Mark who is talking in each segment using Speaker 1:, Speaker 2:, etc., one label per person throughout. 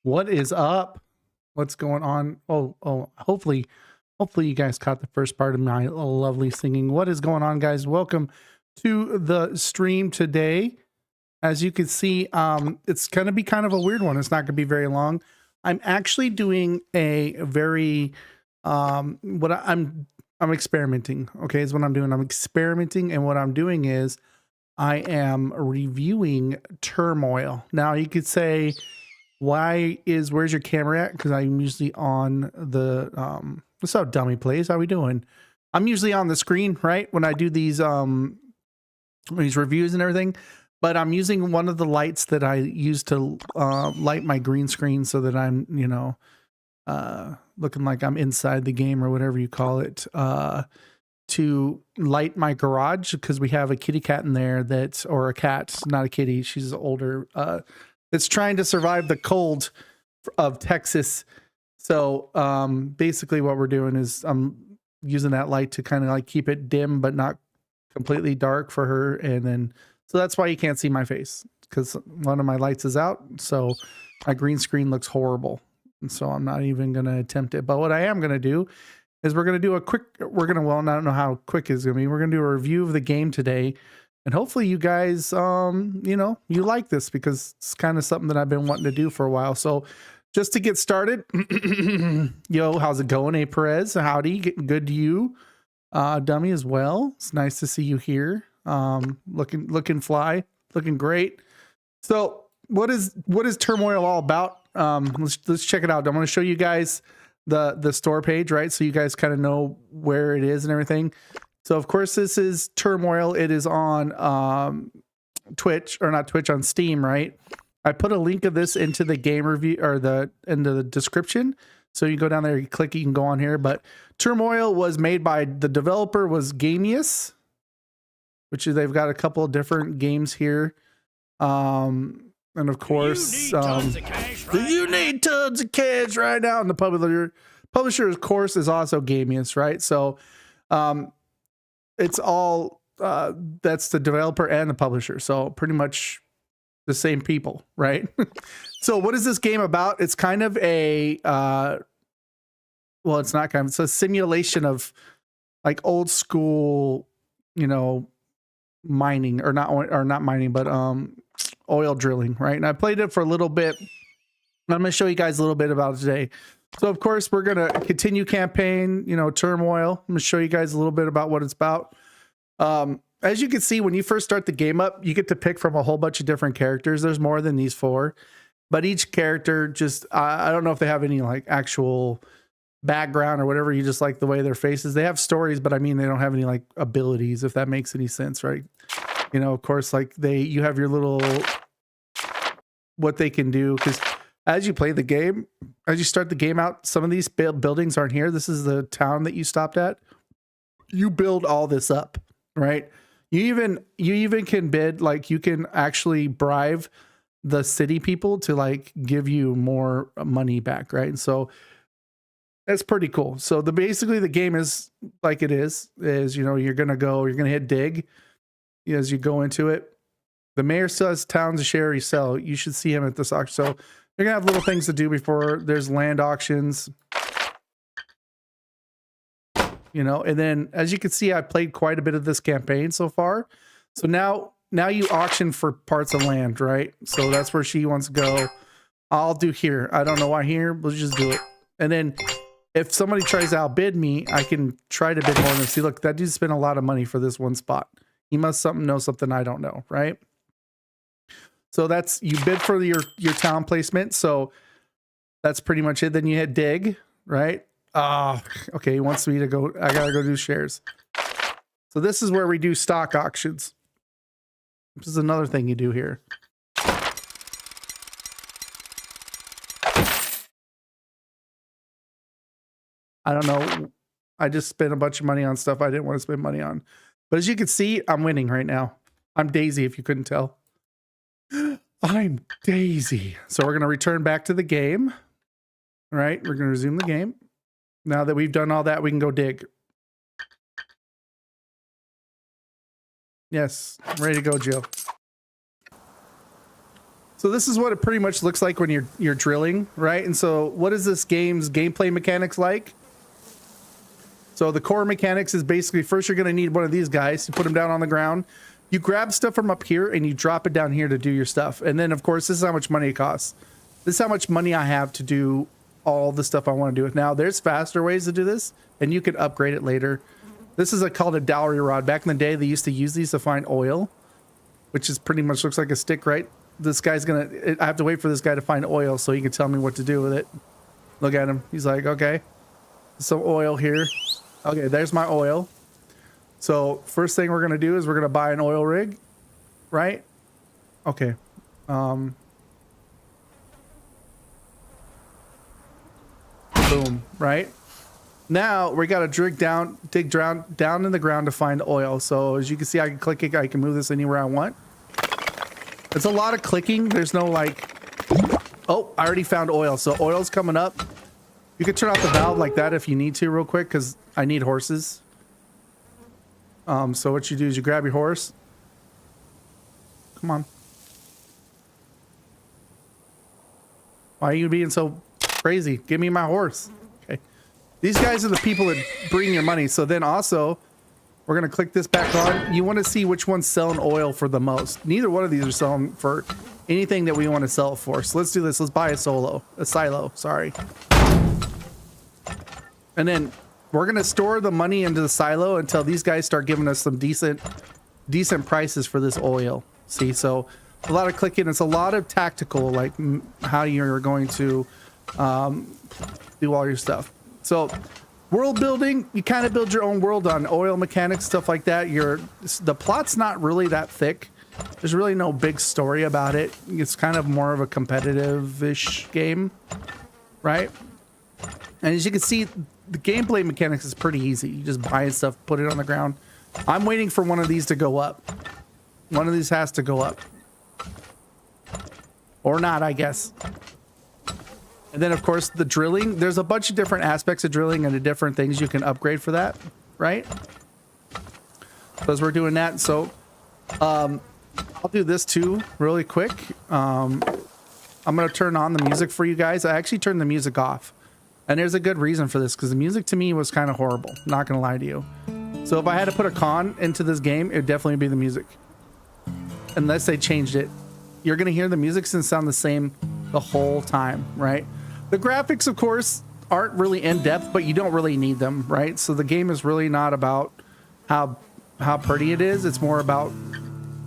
Speaker 1: What is up? What's going on? Hopefully you guys caught the first part of my lovely singing. What is going on, guys? Welcome to the stream today. As you can see, it's going to be kind of a weird one. It's not going to be very long. I'm actually doing a very I'm experimenting. Okay, is what I'm doing. I'm experimenting, and what I'm doing is I am reviewing Turmoil. Now you could say, where's your camera at? Because I'm usually on the what's up, dummy plays? How we doing? I'm usually on the screen, right? When I do these reviews and everything. But I'm using one of the lights that I use to light my green screen so that I'm, looking like I'm inside the game or whatever you call it, to light my garage, because we have a kitty cat in there or a cat, not a kitty. She's older. That's trying to survive the cold of Texas. So basically what we're doing is I'm using that light to kind of like keep it dim, but not completely dark for her. And then, so that's why you can't see my face, because one of my lights is out. So my green screen looks horrible. And so I'm not even going to attempt it. But what I am going to do is we're going to do I don't know how quick it's going to be. We're going to do a review of the game today. And hopefully you guys, you like this, because it's kind of something that I've been wanting to do for a while. So just to get started, yo, how's it going? Hey, Perez, howdy. Good to you, dummy, as well. It's nice to see you here. Looking fly, looking great. So what is Turmoil all about? Let's check it out. I'm going to show you guys the store page, right? So you guys kind of know where it is and everything. So of course this is Turmoil. It is on Twitch, or not Twitch, on Steam, right? I put a link of this into the game review, or into the description. So you go down there, you click, you can go on here. But Turmoil was made by, the developer was Gamius, which is, they've got a couple of different games here. And of course, you need tons of cash right now. And the publisher, of course, is also Gamius, right? So it's all, that's the developer and the publisher. So pretty much the same people, right? So what is this game about? It's kind of a, well, it's not kind of, it's a simulation of like old school, mining, or not mining, but oil drilling, right? And I played it for a little bit. I'm going to show you guys a little bit about it today. So of course we're going to continue campaign, Turmoil. I'm going to show you guys a little bit about what it's about. As you can see, when you first start the game up, you get to pick from a whole bunch of different characters. There's more than these 4, but each character just, I don't know if they have any like actual background or whatever. You just like the way their faces. They have stories, but I mean, they don't have any like abilities, if that makes any sense, right? Of course, like you have your little, what they can do, because as you play the game, as you start the game out, some of these buildings aren't here. This is the town that you stopped at. You build all this up, right? You even can bid, like you can actually bribe the city people to like give you more money back, right? And so that's pretty cool. So basically the game is like it is you're gonna hit dig as you go into it. The mayor says towns to share you sell. You should see him at this auction. So you're gonna have little things to do before there's land auctions. And then as you can see, I played quite a bit of this campaign so far. So now you auction for parts of land, right? So that's where she wants to go. I'll do here. I don't know why here, but let's just do it. And then if somebody tries to outbid me, I can try to bid more than see, look, that dude spent a lot of money for this one spot. He must know something I don't know, right? So that's, you bid for your town placement. So that's pretty much it. Then you hit dig, right? Okay, he wants me to go, I gotta go do shares. So this is where we do stock auctions. This is another thing you do here. I don't know. I just spent a bunch of money on stuff I didn't want to spend money on. But as you can see, I'm winning right now. I'm Daisy, if you couldn't tell. I'm Daisy. So we're going to return back to the game. All right, we're going to resume the game. Now that we've done all that, we can go dig. Yes, I'm ready to go, Jill. So this is what it pretty much looks like when you're drilling, right? And so what is this game's gameplay mechanics like? So the core mechanics is basically first you're going to need one of these guys. You put them down on the ground. You grab stuff from up here and you drop it down here to do your stuff. And then, of course, this is how much money it costs. This is how much money I have to do all the stuff I want to do. Now, there's faster ways to do this, and you can upgrade it later. This is called a dowry rod. Back in the day, they used to use these to find oil, which is pretty much looks like a stick, right? This guy's going to... I have to wait for this guy to find oil so he can tell me what to do with it. Look at him. He's like, okay, some oil here. Okay, there's my oil. So first thing we're going to do is we're going to buy an oil rig, right? Okay. Boom, right? Now we got to dig down in the ground to find oil. So as you can see, I can click it. I can move this anywhere I want. It's a lot of clicking. There's no like, oh, I already found oil. So oil's coming up. You can turn off the valve like that if you need to real quick, because I need horses. So what you do is you grab your horse. Come on. Why are you being so crazy? Give me my horse. Okay. These guys are the people that bring your money. So then also, we're going to click this back on. You want to see which one's selling oil for the most. Neither one of these are selling for anything that we want to sell it for. So let's do this. Let's buy a silo, sorry. And then we're going to store the money into the silo until these guys start giving us some decent prices for this oil. See, so a lot of clicking. It's a lot of tactical, like how you're going to do all your stuff. So world building, you kind of build your own world on oil mechanics, stuff like that. The plot's not really that thick. There's really no big story about it. It's kind of more of a competitive-ish game, right? And as you can see, the gameplay mechanics is pretty easy. You just buy stuff, put it on the ground. I'm waiting for one of these to go up. One of these has to go up. Or not, I guess. And then, of course, the drilling. There's a bunch of different aspects of drilling and the different things you can upgrade for that, right? So as we're doing that, so I'll do this too really quick. I'm going to turn on the music for you guys. I actually turned the music off. And there's a good reason for this, because the music to me was kind of horrible. Not going to lie to you. So if I had to put a con into this game, it would definitely be the music. Unless they changed it. You're going to hear the music sound the same the whole time, right? The graphics, of course, aren't really in depth, but you don't really need them, right? So the game is really not about how pretty it is. It's more about,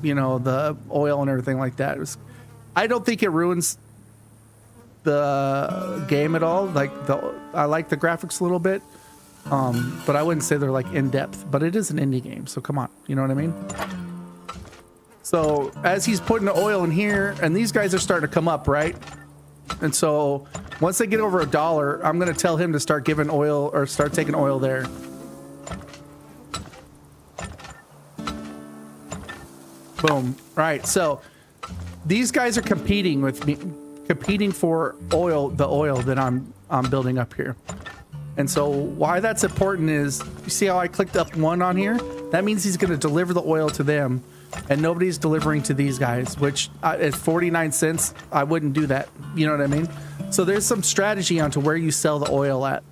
Speaker 1: you know, the oil and everything like that. I don't think it ruins the game at all. Like I like the graphics a little bit, but I wouldn't say they're like in depth. But it is an indie game, so come on, you know what I mean? So as he's putting the oil in here, and these guys are starting to come up, right? And so once they get over $1, I'm going to tell him to start giving oil or start taking oil there. Boom. Right. So these guys are competing with me. Competing for oil, the oil that I'm building up here. And so why that's important is, you see how I clicked up 1 on here? That means he's going to deliver the oil to them, and nobody's delivering to these guys, which at 49 cents, I wouldn't do that. You know what I mean? So there's some strategy onto where you sell the oil at.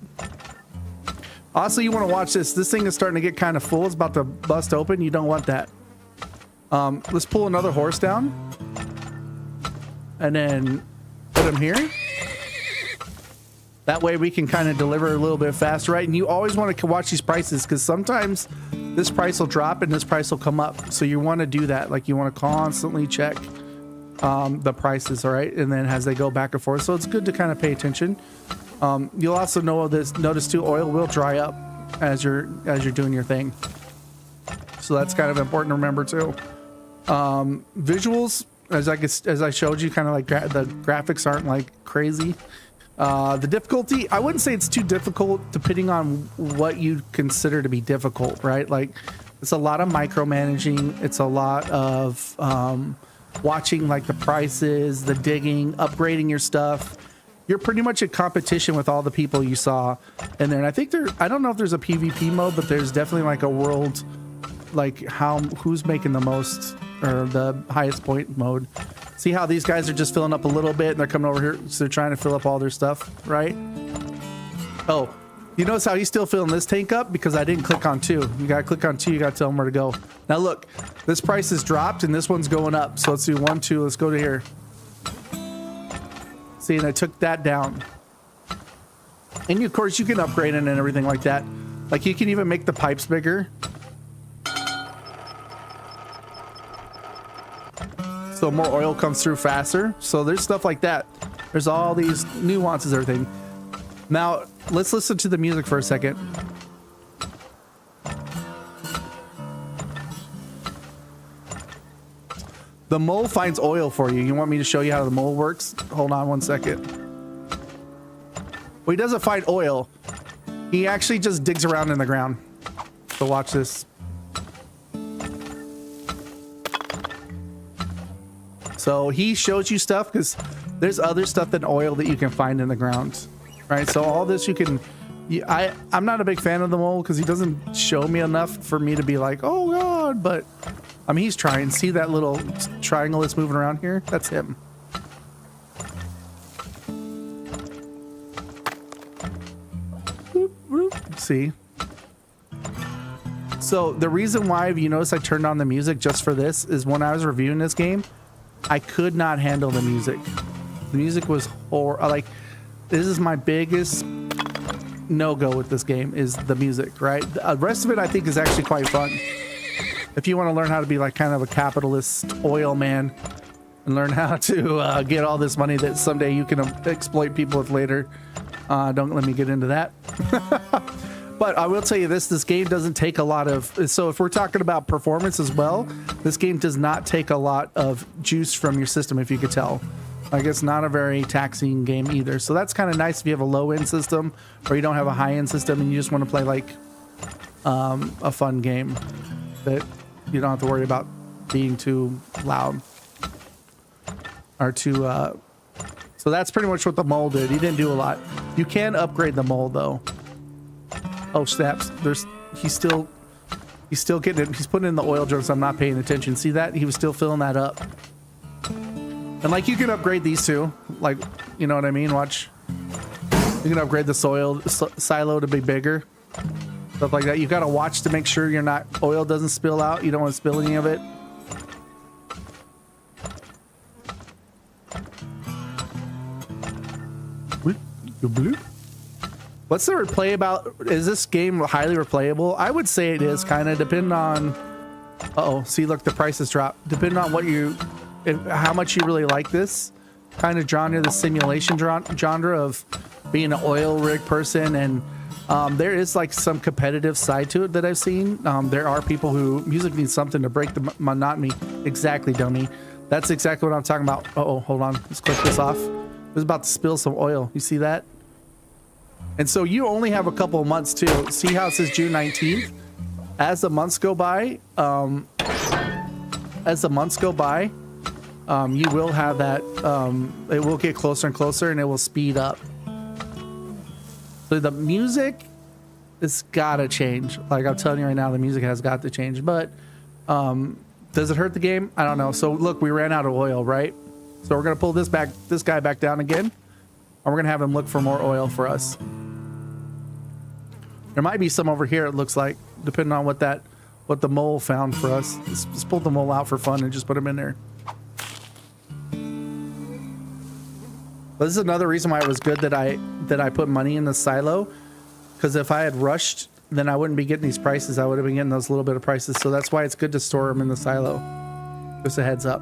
Speaker 1: Also, you want to watch this. This thing is starting to get kind of full. It's about to bust open. You don't want that. Let's pull another horse down. And then put him here. That way we can kind of deliver a little bit faster, right? And you always want to watch these prices, because sometimes this price will drop and this price will come up. So you want to do that. Like, you want to constantly check the prices, all right? And then as they go back and forth. So it's good to kind of pay attention. You'll also notice too, oil will dry up as you're doing your thing. So that's kind of important to remember too. Visuals, as I showed you, kind of like the graphics aren't like crazy. The difficulty, I wouldn't say it's too difficult, depending on what you consider to be difficult, right? Like, it's a lot of micromanaging. It's a lot of watching like the prices, the digging, upgrading your stuff. You're pretty much in competition with all the people you saw in there. And I think I don't know if there's a PvP mode, but there's definitely like a world, like who's making the most or the highest point mode. See how these guys are just filling up a little bit and they're coming over here, so they're trying to fill up all their stuff, right? Oh, you notice how he's still filling this tank up? Because I didn't click on 2. You gotta click on 2, you gotta tell him where to go. Now look, this price has dropped and this one's going up. So let's do 1, 2, let's go to here. See, and I took that down. And of course you can upgrade it and everything like that. Like you can even make the pipes bigger. So more oil comes through faster. So there's stuff like that. There's all these nuances, everything. Now, let's listen to the music for a second. The mole finds oil for you. You want me to show you how the mole works? Hold on 1 second. Well, he doesn't find oil. He actually just digs around in the ground. So watch this. So he shows you stuff because there's other stuff than oil that you can find in the ground, right? So all this you can, I'm not a big fan of the mole because he doesn't show me enough for me to be like, oh God, but I mean, he's trying. See that little triangle that's moving around here? That's him. Boop, boop. See? So the reason why, if you notice I turned on the music just for this, is when I was reviewing this game, I could not handle the music. The music was like, this is my biggest no-go with this game, is the music, right? The rest of it I think is actually quite fun. If you want to learn how to be like kind of a capitalist oil man and learn how to get all this money that someday you can exploit people with later, don't let me get into that. But I will tell you this game doesn't take a lot of, so if we're talking about performance as well, this game does not take a lot of juice from your system, if you could tell. Like, it's not a very taxing game either. So that's kind of nice if you have a low-end system or you don't have a high-end system and you just want to play like a fun game that you don't have to worry about being too loud or too, so that's pretty much what the mole did. He didn't do a lot. You can upgrade the mole though. Oh snaps! He's still getting it. He's putting in the oil drum, so I'm not paying attention. See that? He was still filling that up. And like you can upgrade these two, like, you know what I mean? Watch. You can upgrade the silo to be bigger, stuff like that. You got to watch to make sure oil doesn't spill out. You don't want to spill any of it. What's the replay about? Is this game highly replayable? I would say it is, kind of, depending on... Uh-oh, see, look, the prices drop. Depending on how much you really like this kind of genre, the simulation genre of being an oil rig person. And there is like some competitive side to it that I've seen. There are people who... Music needs something to break the monotony. Exactly, dummy. That's exactly what I'm talking about. Uh-oh, hold on. Let's click this off. It was about to spill some oil. You see that? And so you only have a couple of months too. See how it says June 19th? As the months go by, you will have that, it will get closer and closer and it will speed up. So the music has got to change. Like I'm telling you right now, the music has got to change. But does it hurt the game? I don't know. So look, we ran out of oil, right? So we're going to pull this guy back down again. And we're going to have him look for more oil for us. There might be some over here, it looks like, depending on what the mole found for us. Let's pull the mole out for fun and just put him in there. But this is another reason why it was good that I put money in the silo, because if I had rushed, then I wouldn't be getting these prices. I would have been getting those little bit of prices. So that's why it's good to store them in the silo. Just a heads up.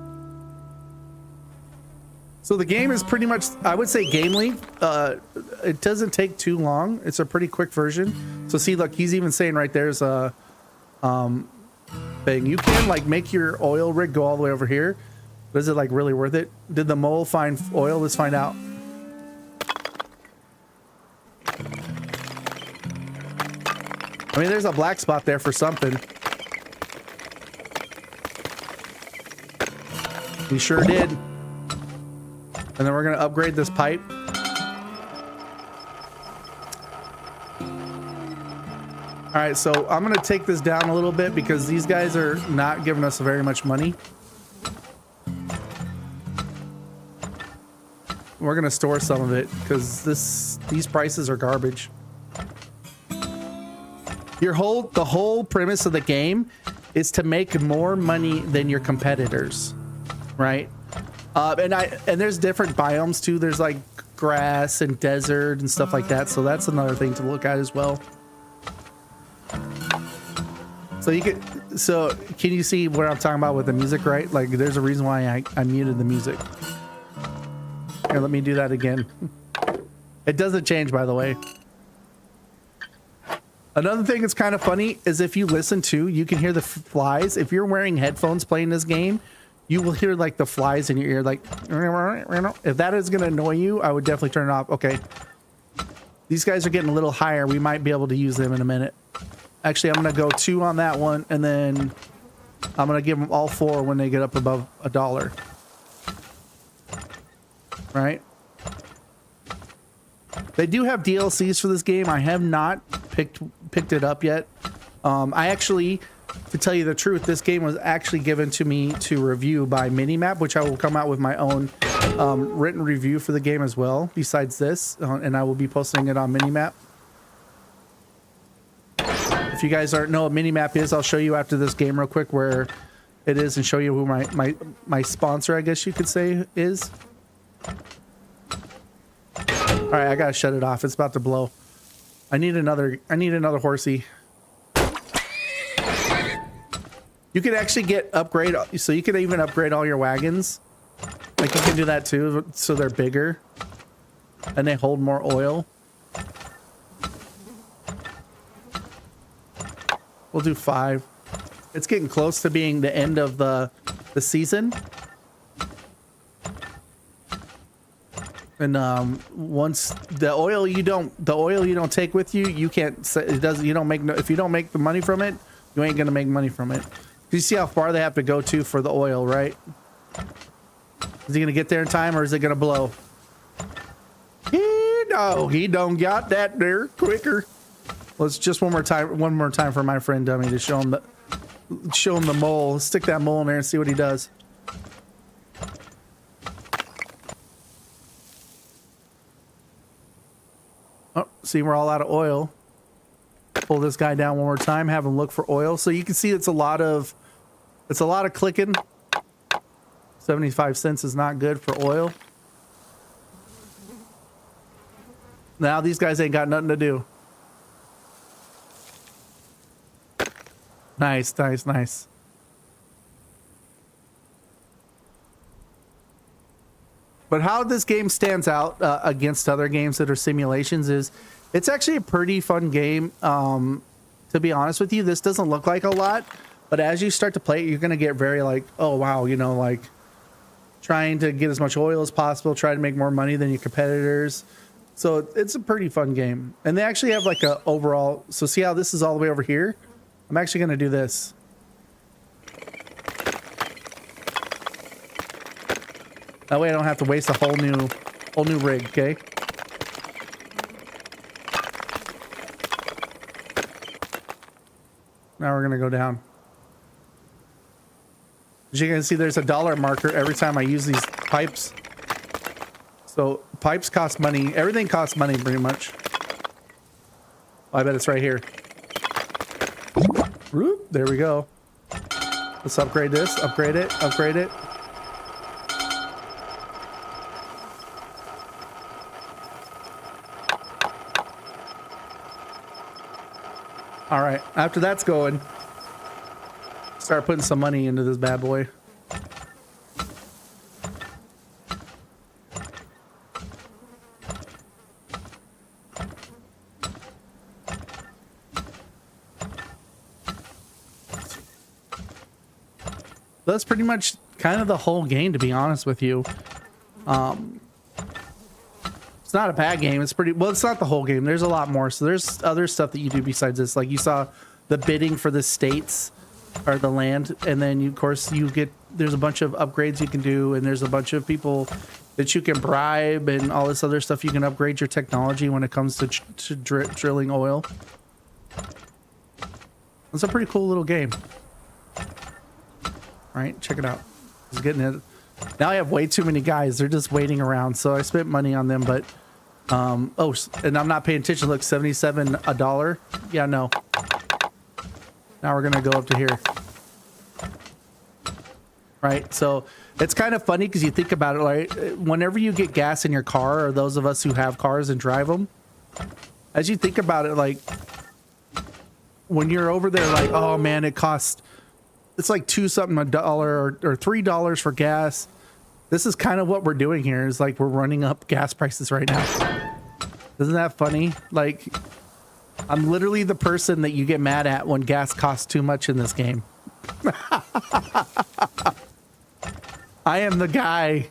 Speaker 1: So the game is pretty much, I would say, game length. It doesn't take too long. It's a pretty quick version. So see, look, he's even saying right there's a thing. You can like make your oil rig go all the way over here. But is it like really worth it? Did the mole find oil? Let's find out. I mean, there's a black spot there for something. He sure did. And then we're going to upgrade this pipe. All right, so I'm going to take this down a little bit because these guys are not giving us very much money. We're gonna store some of it because these prices are garbage. The whole premise of the game is to make more money than your competitors, right? And there's different biomes too. There's like grass and desert and stuff like that. So that's another thing to look at as well. So can you see what I'm talking about with the music, right? Like there's a reason why I muted the music. Here, let me do that again. It doesn't change, by the way. Another thing that's kind of funny is if you listen to, you can hear the flies. If you're wearing headphones playing this game, you will hear like the flies in your ear. Like, if that is going to annoy you, I would definitely turn it off. Okay. These guys are getting a little higher. We might be able to use them in a minute. Actually, I'm going to go 2 on that one. And then I'm going to give them all 4 when they get up above $1. Right? They do have DLCs for this game. I have not picked it up yet. I actually, to tell you the truth, this game was actually given to me to review by Minimap, which I will come out with my own written review for the game as well, besides this, and I will be posting it on Minimap. If you guys know what Minimap is, I'll show you after this game real quick where it is and show you who my sponsor, I guess you could say, is. All right, I gotta shut it off. It's about to blow. I need another horsey. You can actually get upgrade, so you can even upgrade all your wagons. Like you can do that too, so they're bigger and they hold more oil. We'll do 5. It's getting close to being the end of the season. And once the oil you don't take with you, you can't say it doesn't. You don't make no, if you don't make the money from it, you ain't gonna make money from it. You see how far they have to go to for the oil, right? Is he gonna get there in time, or is it gonna blow? He don't got that there quicker. Let's just one more time for my friend Dummy to show him the mole. Let's stick that mole in there and see what he does. Oh, see, we're all out of oil. Pull this guy down one more time, have him look for oil. So you can see it's a lot of clicking. 75 cents is not good for oil. Now these guys ain't got nothing to do. Nice, nice, nice. But how this game stands out against other games that are simulations is it's actually a pretty fun game. To be honest with you, this doesn't look like a lot, but as you start to play it, you're going to get very like, oh, wow, you know, like trying to get as much oil as possible, try to make more money than your competitors. So it's a pretty fun game. And they actually have like a overall. So see how this is all the way over here? I'm actually going to do this. That way I don't have to waste a whole new rig, okay? Now we're gonna go down. As you can see, there's a dollar marker every time I use these pipes. So pipes cost money. Everything costs money pretty much. Oh, I bet it's right here. Whoop, there we go. Let's upgrade this, upgrade it, upgrade it. All right, after that's going, start putting some money into this bad boy. That's pretty much kind of the whole game, to be honest with you. It's not a bad game. It's pretty well. It's not the whole game. There's a lot more. So there's other stuff that you do besides this. Like you saw the bidding for the states or the land, and then you, of course you get. There's a bunch of upgrades you can do, and there's a bunch of people that you can bribe, and all this other stuff. You can upgrade your technology when it comes to drilling oil. It's a pretty cool little game. All right, check it out. It's getting it. Now I have way too many guys. They're just waiting around. So I spent money on them, but oh, and I'm not paying attention. Look, $77. Yeah, no. Now we're gonna go up to here. Right, so it's kind of funny because you think about it, like whenever you get gas in your car, or those of us who have cars and drive them, as you think about it, like when you're over there, like, oh man, it's like $2 something a dollar or $3 for gas. This is kind of what we're doing here, is like we're running up gas prices right now. Isn't that funny? Like, I'm literally the person that you get mad at when gas costs too much in this game. I am the guy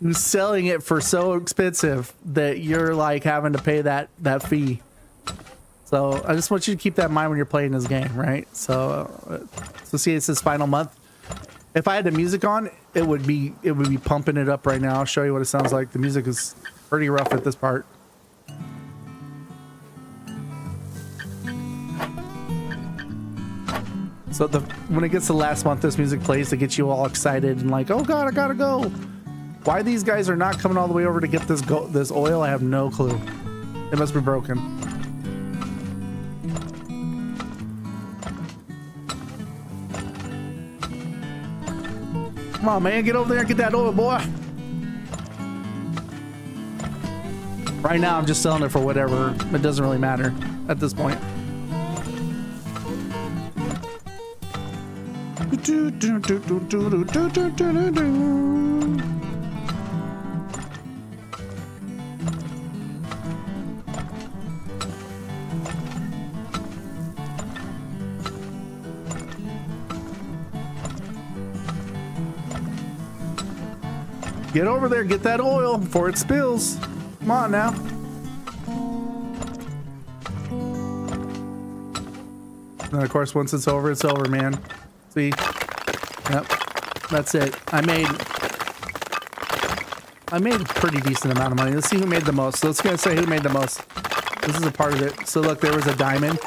Speaker 1: who's selling it for so expensive that you're like having to pay that fee. So I just want you to keep that in mind when you're playing this game, right? So see, it's his final month. If I had the music on, it would be pumping it up right now. I'll show you what it sounds like. The music is pretty rough at this part. So when it gets to last month, this music plays to get you all excited and like, oh god, I gotta go. Why these guys are not coming all the way over to get this oil, I have no clue. It must be broken. Come on, man, get over there and get that oil, boy. Right now, I'm just selling it for whatever. It doesn't really matter at this point. Get over there, get that oil before it spills. Come on now. And of course, once it's over, man. See? Yep. That's it. I made a pretty decent amount of money. Let's see who made the most. So let's say who made the most. This is a part of it. So look, there was a diamond.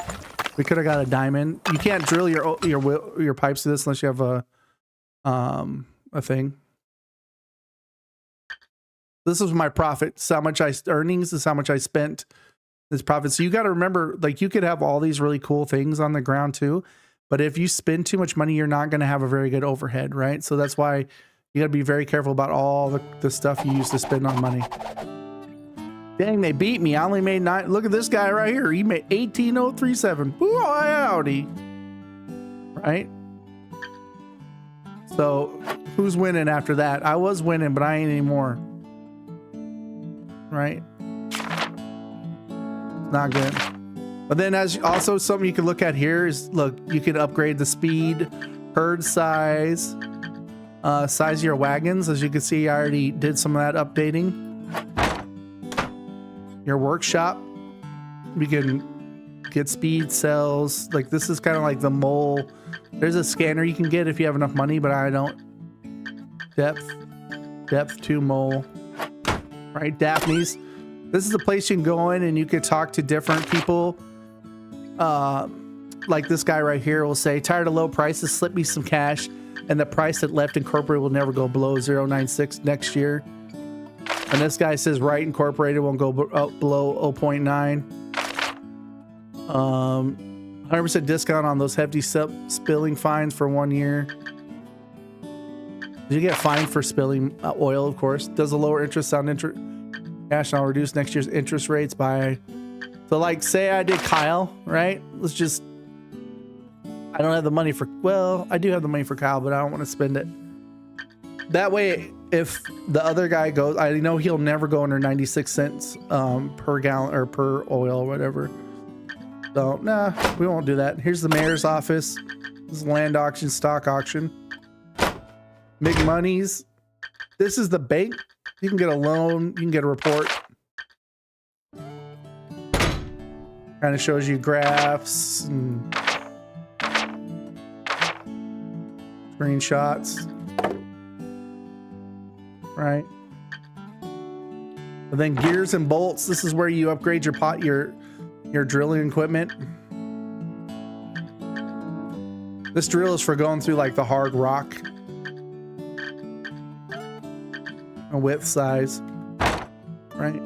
Speaker 1: We could have got a diamond. You can't drill your pipes to this unless you have a thing. This was my profit. This is how much earnings. This is how much I spent. This profit. So you got to remember, like, you could have all these really cool things on the ground too, but if you spend too much money, you're not going to have a very good overhead, right? So that's why you got to be very careful about all the stuff you use to spend on money. Dang, they beat me. I only made 9. Look at this guy right here. He made 18,037. Ooh, howdy. Right? So who's winning after that? I was winning, but I ain't anymore. Right? Not good. But then as also something you can look at here is, look, you can upgrade the speed, herd size, size of your wagons. As you can see, I already did some of that updating. Your workshop, we can get speed cells. Like, this is kind of like the mole. There's a scanner you can get if you have enough money, but I don't. Depth 2 mole. Right, Daphne's. This is a place you can go in and you can talk to different people. Like this guy right here will say, tired of low prices, slip me some cash, and the price that left incorporated will never go below 0.96 next year. And this guy says right incorporated won't go below 0.9. 100% discount on those hefty spilling fines for 1 year. You get fined for spilling oil, of course. Does a lower interest on cash, and I'll reduce next year's interest rates by. So, like, say I did Kyle, right? Let's just. I don't have the money for. Well, I do have the money for Kyle, but I don't want to spend it. That way, if the other guy goes, I know he'll never go under 96 cents per gallon or per oil or whatever. So, nah, we won't do that. Here's the mayor's office. This is land auction, stock auction. Big monies. This is the bank. You can get a loan. You can get a report. Kind of shows you graphs and screenshots. Right. And then gears and bolts. This is where you upgrade your drilling equipment. This drill is for going through like the hard rock. a width size, right?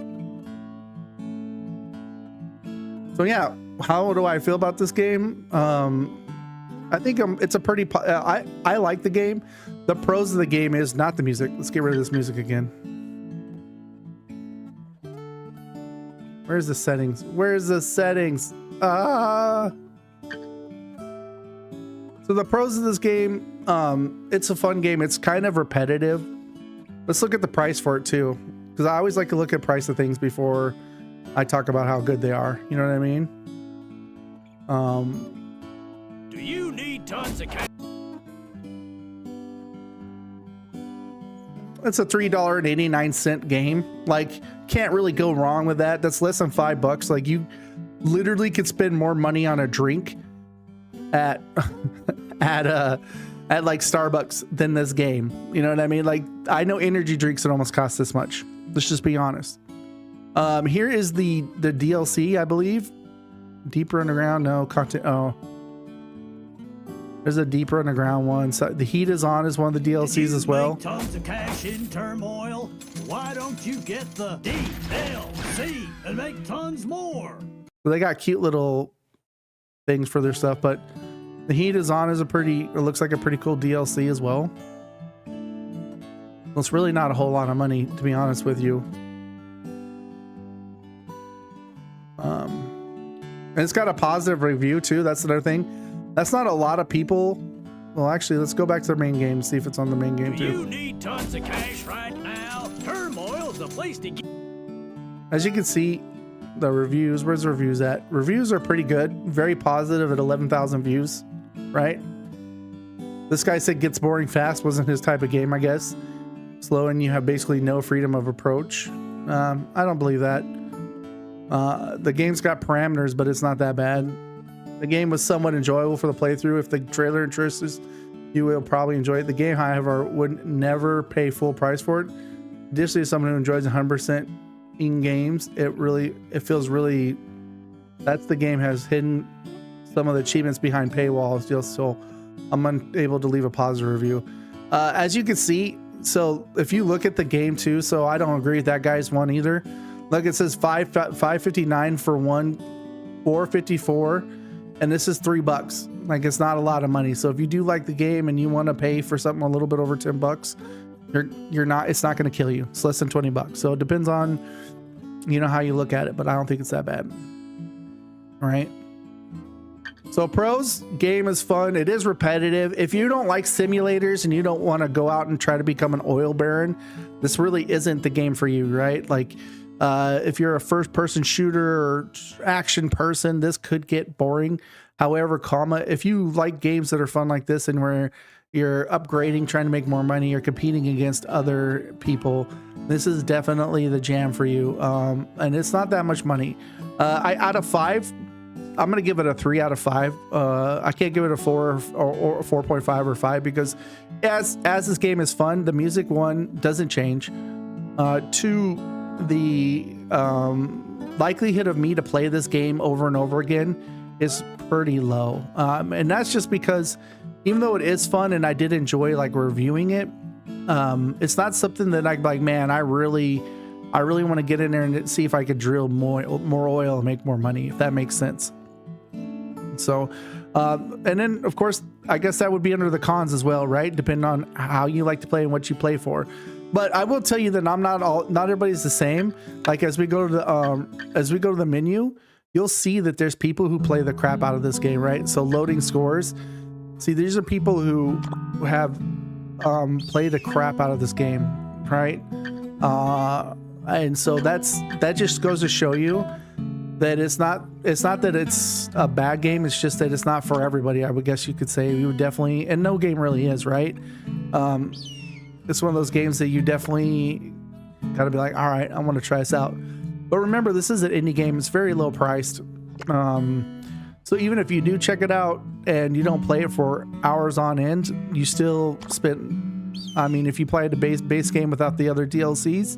Speaker 1: So yeah, how do I feel about this game? I think it's a pretty, I like the game. The pros of the game is not the music. Let's get rid of this music again. Where's the settings? Where's the settings? So the pros of this game, it's a fun game. It's kind of repetitive. Let's look at the price for it too, because I always like to look at price of things before I talk about how good they are. You know what I mean?
Speaker 2: Do you need tons of cash?
Speaker 1: It's a $3.89 game. Like, can't really go wrong with that. That's less than $5. Like, you literally could spend more money on a drink at at like Starbucks than this game. You know what I mean? Like, I know energy drinks that almost cost this much. Let's just be honest. Here is the DLC, I believe. Deeper Underground, no content. Oh, there's a Deeper Underground one. So the Heat is On is one of the DLCs as well.
Speaker 2: Tons of cash in Turmoil. Why don't you get the DLC and make tons more?
Speaker 1: So they got cute little things for their stuff, but the Heat is On is it looks like a pretty cool DLC as well. Well, it's really not a whole lot of money, to be honest with you. And it's got a positive review too. That's another thing. That's not a lot of people. Well, actually, let's go back to the main game, see if it's on the main game too.
Speaker 2: You need tons of cash right now. Turmoil's the place to get.
Speaker 1: As you can see, the reviews, where's the reviews at? Reviews are pretty good. Very positive at 11,000 views, right? This guy said gets boring fast. Wasn't his type of game, I guess. Slow and you have basically no freedom of approach. I don't believe that. The game's got parameters, but it's not that bad. The game was somewhat enjoyable for the playthrough. If the trailer interests you, will probably enjoy it. The game, however, would never pay full price for it. Additionally, as someone who enjoys 100% in games, it feels really, that's the game has hidden some of the achievements behind paywalls, just so I'm unable to leave a positive review. As you can see, so if you look at the game too, so I don't agree with that guy's one either. Look, it says $5.59 for one, $4.54, and this is $3. Like, it's not a lot of money. So if you do like the game and you want to pay for something a little bit over $10, it's not going to kill you. It's less than $20. So it depends on, you know, how you look at it, but I don't think it's that bad. All right. So pros, game is fun. It is repetitive. If you don't like simulators and you don't want to go out and try to become an oil baron, this really isn't the game for you, right? Like, if you're a first-person shooter or action person, this could get boring. However, if you like games that are fun like this and where you're upgrading, trying to make more money, you're competing against other people, this is definitely the jam for you. And it's not that much money. Out of 5, I'm going to give it a 3 out of 5. I can't give it a 4 or 4.5 or 5 because as this game is fun, the music, one, doesn't change. 2, the likelihood of me to play this game over and over again is pretty low. And that's just because even though it is fun and I did enjoy like reviewing it, it's not something that I'm like, man, I really want to get in there and see if I could drill more oil and make more money, if that makes sense. So, and then of course, I guess that would be under the cons as well, right? Depending on how you like to play and what you play for. But I will tell you that not everybody's the same. Like as we go to the menu, you'll see that there's people who play the crap out of this game, right? So loading scores. See, these are people who have played the crap out of this game, right? And so that just goes to show you that it's not that it's a bad game. It's just that it's not for everybody. I would guess you could say. You would definitely, and no game really is, right? It's one of those games that you definitely got to be like, all right, I want to try this out. But remember, this is an indie game. It's very low priced. So even if you do check it out and you don't play it for hours on end, you still spent, I mean, if you played the base game without the other DLCs,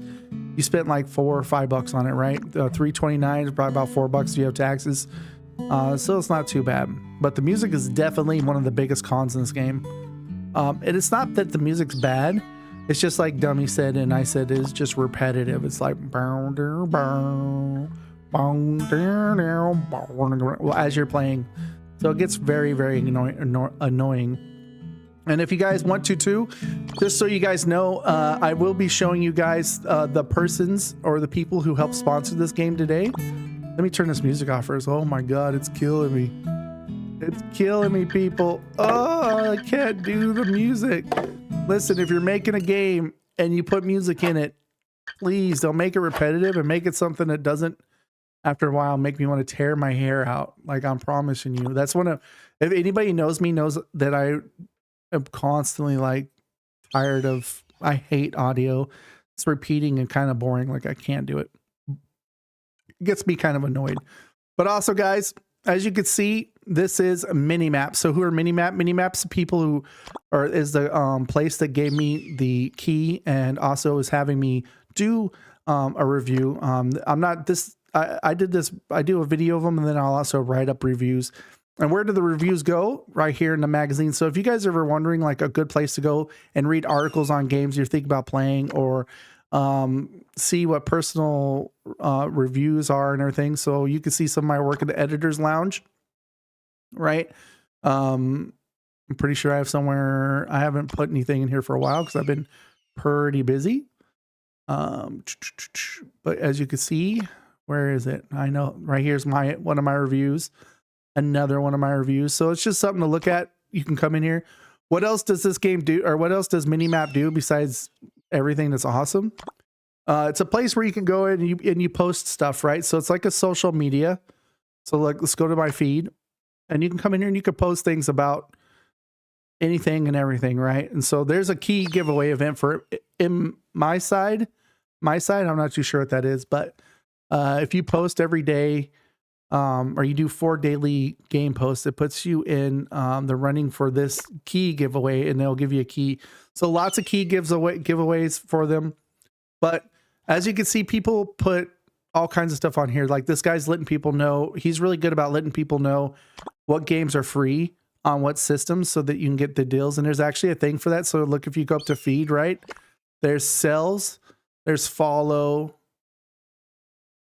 Speaker 1: you spent like $4 or $5 on it, right? $3.29 is probably about $4 if you have taxes. So it's not too bad. But the music is definitely one of the biggest cons in this game. And it's not that the music's bad. It's just like Dummy said, and I said, it's just repetitive. It's like, well, as you're playing. So it gets very, very annoying. And if you guys want to too, just so you guys know, I will be showing you guys the persons or the people who helped sponsor this game today. Let me turn this music off first. Oh my God, it's killing me. It's killing me, people. Oh, I can't do the music. Listen, if you're making a game and you put music in it, please don't make it repetitive and make it something that doesn't, after a while, make me want to tear my hair out. Like, I'm promising you. That's one of, if anybody knows me, knows that I am constantly like tired of, I hate audio. It's repeating and kind of boring. Like, I can't do it. It gets me kind of annoyed. But also, guys, as you can see, this is a mini map. So who are mini map? Mini maps, people who are, is the place that gave me the key and also is having me do a review. I'm not this, I did this, I do a video of them and then I'll also write up reviews. And where do the reviews go? Right here in the magazine. So if you guys are ever wondering like a good place to go and read articles on games you're thinking about playing, or see what personal reviews are and everything. So you can see some of my work in the editor's lounge, right? I'm pretty sure I have somewhere, I haven't put anything in here for a while because I've been pretty busy. But as you can see, where is it? I know right here's one of my reviews, another one of my reviews. So it's just something to look at. You can come in here. What else does this game do, or what else does Minimap do besides everything that's awesome? It's a place where you can go in and you post stuff, right? So it's like a social media. So like, let's go to my feed, and you can come in here and you can post things about anything and everything, right? And so there's a key giveaway event for in my side. I'm not too sure what that is, but if you post every day, or you do 4 daily game posts, it puts you in the running for this key giveaway, and they'll give you a key. So lots of key giveaways for them. But as you can see, people put all kinds of stuff on here. Like this guy's letting people know, he's really good about letting people know what games are free on what systems so that you can get the deals. And there's actually a thing for that. So look, if you go up to feed, right, there's sales, there's follow,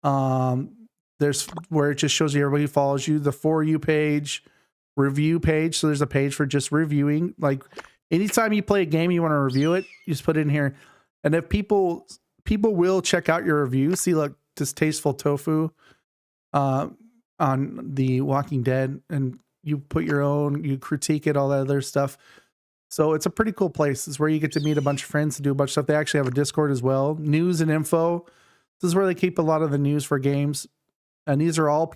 Speaker 1: there's where it just shows you everybody follows you, the For You page, review page. So there's a page for just reviewing. Like anytime you play a game, you want to review it, you just put it in here. And if people will check out your review. See, look, Distasteful Tofu on The Walking Dead, and you put your own, you critique it, all that other stuff. So it's a pretty cool place. It's where you get to meet a bunch of friends and do a bunch of stuff. They actually have a Discord as well. News and info. This is where they keep a lot of the news for games. And these are all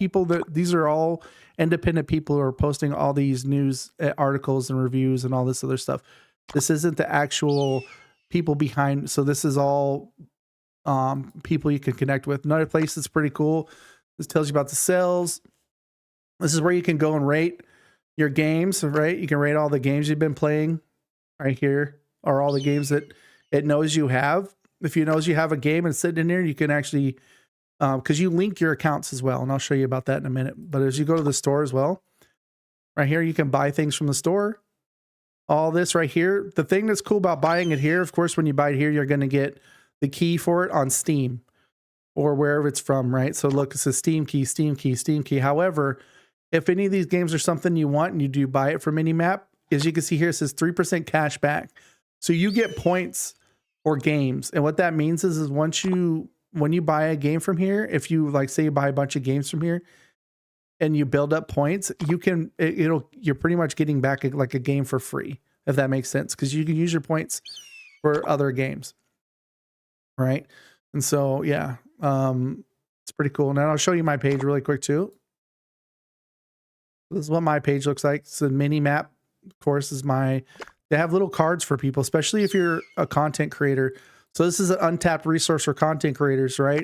Speaker 1: independent people who are posting all these news articles and reviews and all this other stuff. This isn't the actual people behind. So this is all people you can connect with. Another place that's pretty cool. This tells you about the sales. This is where you can go and rate your games, right? You can rate all the games you've been playing right here, or all the games that it knows you have. If it knows you have a game and it's sitting in there, you can actually, because you link your accounts as well. And I'll show you about that in a minute. But as you go to the store as well, right here, you can buy things from the store. All this right here. The thing that's cool about buying it here, of course, when you buy it here, you're going to get the key for it on Steam or wherever it's from, right? So look, it says Steam key, Steam key, Steam key. However, if any of these games are something you want and you do buy it from Minimap, as you can see here, it says 3% cash back. So you get points for games. And what that means is when you buy a game from here, if you like, say you buy a bunch of games from here and you build up points, you can, you're pretty much getting back like a game for free, if that makes sense. Cause you can use your points for other games. Right. And so, yeah, it's pretty cool. Now I'll show you my page really quick too. This is what my page looks like. It's a mini map. Of course, they have little cards for people, especially if you're a content creator. So this is an untapped resource for content creators, right?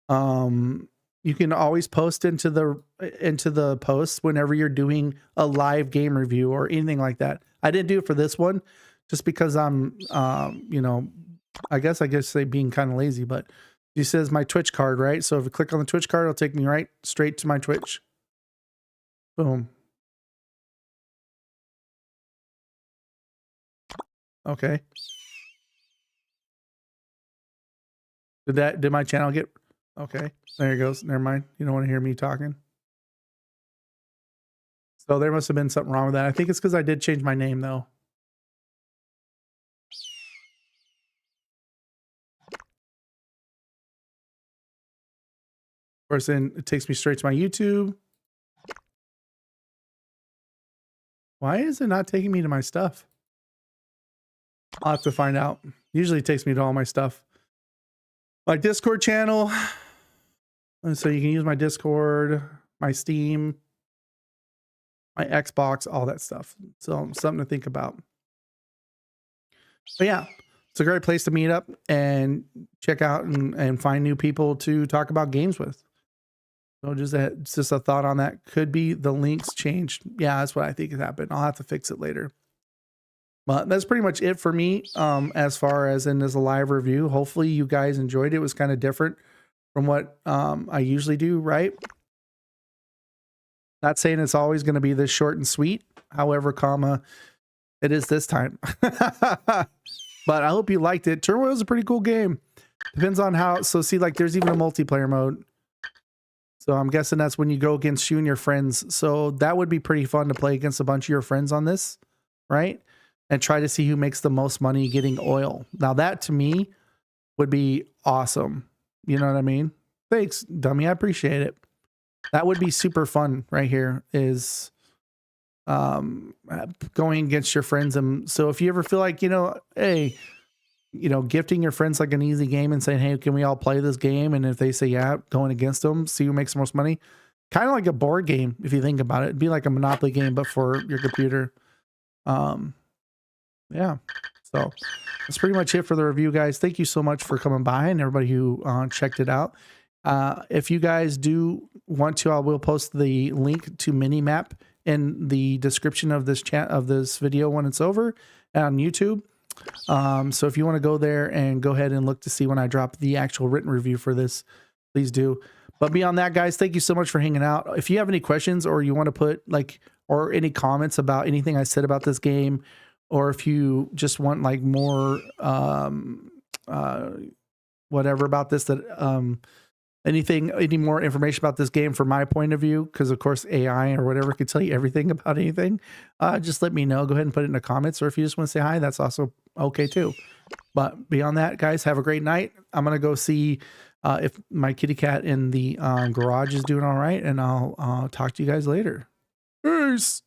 Speaker 1: You can always post into the posts whenever you're doing a live game review or anything like that. I didn't do it for this one just because I'm, I guess say being kind of lazy, but it says my Twitch card, right? So if you click on the Twitch card, it'll take me right straight to my Twitch. Boom. Okay. Did my channel get, okay, there it goes. Never mind. You don't want to hear me talking. So there must have been something wrong with that. I think it's because I did change my name though. Of course, then it takes me straight to my YouTube. Why is it not taking me to my stuff? I'll have to find out. Usually it takes me to all my stuff. My Discord channel. And so you can use my Discord, my Steam, my Xbox, all that stuff. So something to think about. But yeah, it's a great place to meet up and check out and find new people to talk about games with. So just a thought on that. Could be the links changed. Yeah, that's what I think has happened. I'll have to fix it later. But that's pretty much it for me as far as in this live review. Hopefully you guys enjoyed it. It was kind of different from what I usually do, right? Not saying it's always going to be this short and sweet. However, it is this time. But I hope you liked it. Turmoil is a pretty cool game. Depends on how. So see, like there's even a multiplayer mode. So I'm guessing that's when you go against you and your friends. So that would be pretty fun to play against a bunch of your friends on this, right? And try to see who makes the most money getting oil. Now that to me would be awesome. You know what I mean? Thanks, dummy. I appreciate it. That would be super fun right here is going against your friends. And so if you ever feel like, hey, gifting your friends like an easy game and saying, hey, can we all play this game? And if they say, yeah, going against them, see who makes the most money. Kind of like a board game. If you think about it, it'd be like a Monopoly game, but for your computer. Yeah. So that's pretty much it for the review, guys. Thank you so much for coming by and everybody who checked it out. If you guys do want to, I will post the link to Minimap in the description of this this video when it's over on YouTube. So if you want to go there and go ahead and look to see when I drop the actual written review for this, please do. But beyond that, guys, thank you so much for hanging out. If you have any questions or you want to put or any comments about anything I said about this game, or if you just want like more, whatever about this, any more information about this game from my point of view, because of course AI or whatever could tell you everything about anything, just let me know. Go ahead and put it in the comments, or if you just want to say hi, that's also okay too. But beyond that, guys, have a great night. I'm gonna go see if my kitty cat in the garage is doing all right, and I'll talk to you guys later. Peace.